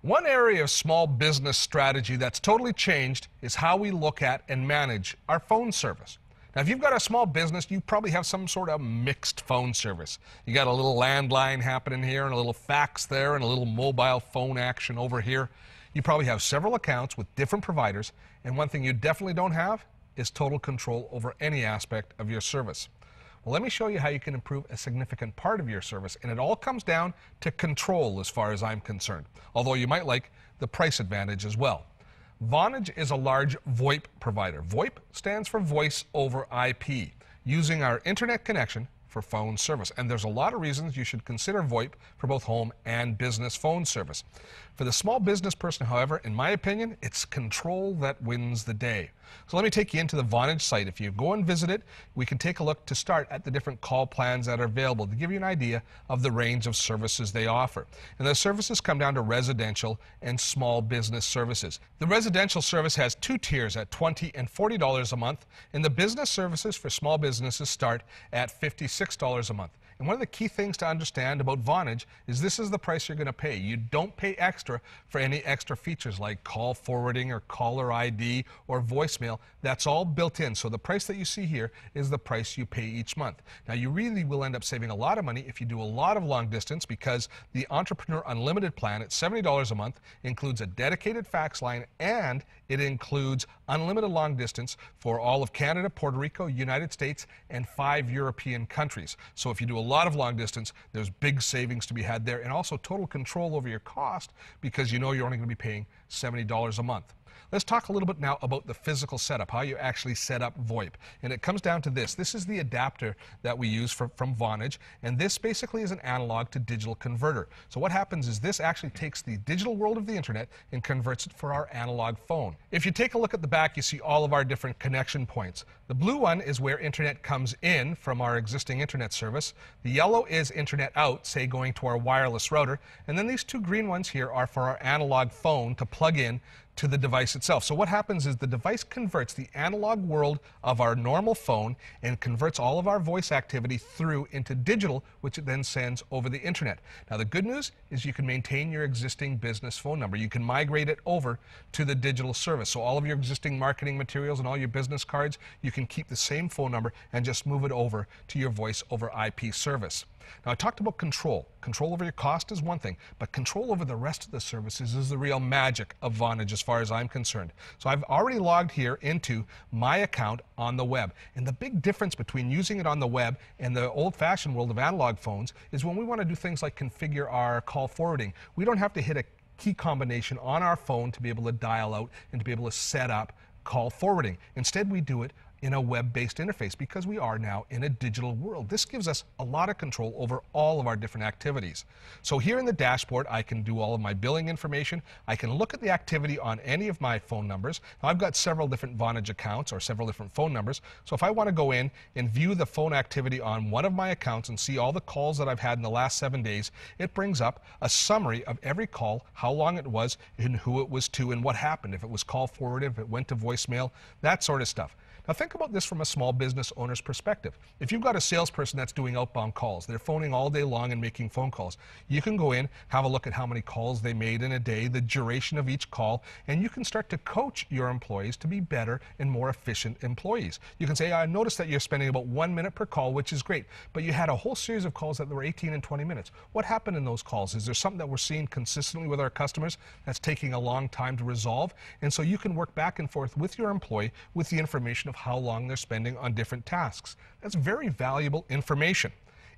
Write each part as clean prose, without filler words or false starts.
One area of small business strategy that's totally changed is how we look at and manage our phone service. Now, if you've got a small business, you probably have some sort of mixed phone service. You got a little landline happening here and a little fax there and a little mobile phone action over here. You probably have several accounts with different providers, and one thing you definitely don't have is total control over any aspect of your service. Well, let me show you how you can improve a significant part of your service, and it all comes down to control as far as I'm concerned, although you might like the price advantage as well. Vonage is a large VoIP provider. VoIP stands for Voice over IP, using our internet connection for phone service. And there's a lot of reasons you should consider VoIP for both home and business phone service. For the small business person, however, in my opinion, it's control that wins the day. So let me take you into the Vonage site. If you go and visit it, we can take a look to start at the different call plans that are available to give you an idea of the range of services they offer. And those services come down to residential and small business services. The residential service has two tiers at $20 and $40 a month, and the business services for small businesses start at $56 a month. And one of the key things to understand about Vonage is this is the price you're going to pay. You don't pay extra for any extra features like call forwarding or caller ID or voicemail. That's all built in. So the price that you see here is the price you pay each month. Now, you really will end up saving a lot of money if you do a lot of long distance, because the Entrepreneur Unlimited plan at $70 a month includes a dedicated fax line, and it includes unlimited long distance for all of Canada, Puerto Rico, United States, and 5 European countries. So if you do a lot of long distance, there's big savings to be had there, and also total control over your cost, because you know you're only going to be paying $70 a month. Let's talk a little bit now about the physical setup, how you actually set up VoIP. And it comes down to this. This is the adapter that we use from Vonage, and this basically is an analog to digital converter. So what happens is this actually takes the digital world of the internet and converts it for our analog phone. If you take a look at the back, you see all of our different connection points. The blue one is where internet comes in from our existing internet service. The yellow is internet out, say going to our wireless router. And then these two green ones here are for our analog phone to plug in to the device itself. So what happens is the device converts the analog world of our normal phone and converts all of our voice activity through into digital, which it then sends over the internet. Now, the good news is you can maintain your existing business phone number. You can migrate it over to the digital service. So all of your existing marketing materials and all your business cards, you can keep the same phone number and just move it over to your voice over IP service. Now, I talked about control. Control over your cost is one thing, but control over the rest of the services is the real magic of Vonage as far as I'm concerned. So I've already logged here into my account on the web. And the big difference between using it on the web and the old-fashioned world of analog phones is when we want to do things like configure our call forwarding, we don't have to hit a key combination on our phone to be able to dial out and to be able to set up call forwarding. Instead, we do it in a web-based interface because we are now in a digital world. This gives us a lot of control over all of our different activities. So here in the dashboard, I can do all of my billing information. I can look at the activity on any of my phone numbers. Now, I've got several different Vonage accounts or several different phone numbers. So if I want to go in and view the phone activity on one of my accounts and see all the calls that I've had in the last 7 days, it brings up a summary of every call, how long it was, and who it was to, and what happened, if it was call forwarded, if it went to voicemail, that sort of stuff. Now, think about this from a small business owner's perspective. If you've got a salesperson that's doing outbound calls, they're phoning all day long and making phone calls, you can go in, have a look at how many calls they made in a day, the duration of each call, and you can start to coach your employees to be better and more efficient employees. You can say, I noticed that you're spending about 1 minute per call, which is great, but you had a whole series of calls that were 18 and 20 minutes. What happened in those calls? Is there something that we're seeing consistently with our customers that's taking a long time to resolve? And so you can work back and forth with your employee with the information of how long they're spending on different tasks. That's very valuable information.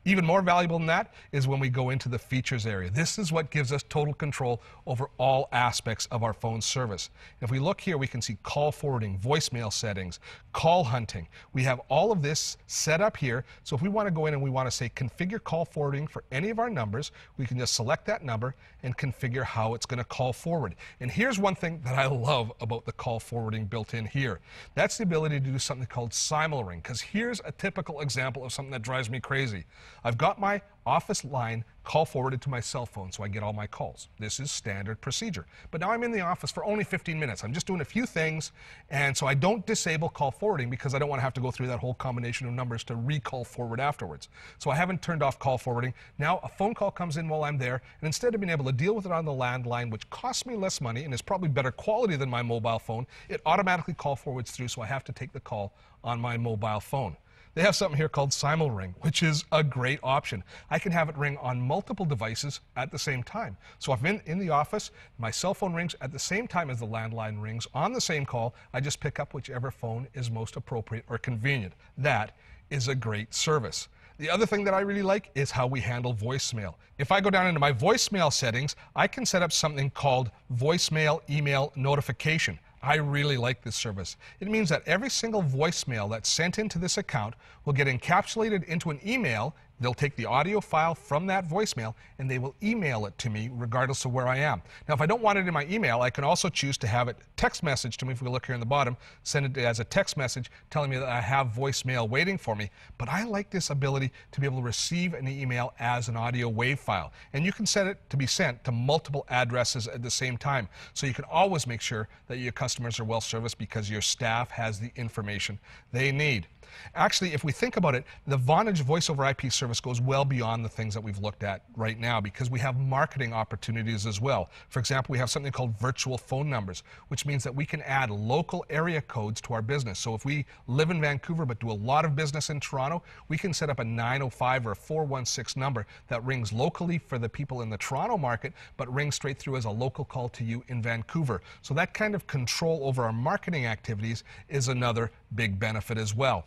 Even more valuable than that is when we go into the features area. This is what gives us total control over all aspects of our phone service. If we look here, we can see call forwarding, voicemail settings, call hunting. We have all of this set up here. So if we want to go in and we want to say configure call forwarding for any of our numbers, we can just select that number and configure how it's going to call forward. And here's one thing that I love about the call forwarding built in here. That's the ability to do something called simulring, because here's a typical example of something that drives me crazy. I've got my office line call forwarded to my cell phone so I get all my calls. This is standard procedure. But now I'm in the office for only 15 minutes. I'm just doing a few things, and so I don't disable call forwarding because I don't want to have to go through that whole combination of numbers to recall forward afterwards. So I haven't turned off call forwarding. Now a phone call comes in while I'm there, and instead of being able to deal with it on the landline, which costs me less money and is probably better quality than my mobile phone, it automatically call forwards through, so I have to take the call on my mobile phone. They have something here called SimulRing, which is a great option. I can have it ring on multiple devices at the same time. So if I'm in the office, my cell phone rings at the same time as the landline rings on the same call. I just pick up whichever phone is most appropriate or convenient. That is a great service. The other thing that I really like is how we handle voicemail. If I go down into my voicemail settings, I can set up something called voicemail email notification. I really like this service. It means that every single voicemail that's sent into this account will get encapsulated into an email. They'll take the audio file from that voicemail and they will email it to me regardless of where I am. Now, if I don't want it in my email, I can also choose to have it text message to me. If we look here in the bottom, send it as a text message telling me that I have voicemail waiting for me. But I like this ability to be able to receive an email as an audio wave file. And you can set it to be sent to multiple addresses at the same time. So you can always make sure that your customers are well serviced because your staff has the information they need. Actually, if we think about it, the Vonage voice over IP service goes well beyond the things that we've looked at right now because we have marketing opportunities as well. For example, we have something called virtual phone numbers, which means that we can add local area codes to our business. So if we live in Vancouver but do a lot of business in Toronto, we can set up a 905 or a 416 number that rings locally for the people in the Toronto market, but rings straight through as a local call to you in Vancouver. So that kind of control over our marketing activities is another big benefit as well.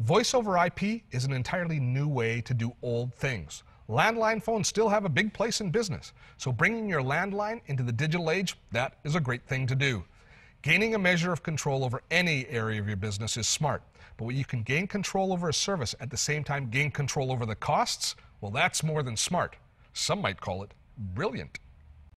Voice over IP is an entirely new way to do old things. Landline phones still have a big place in business, so bringing your landline into the digital age, that is a great thing to do. Gaining a measure of control over any area of your business is smart, but when you can gain control over a service at the same time gain control over the costs, well, that's more than smart. Some might call it brilliant.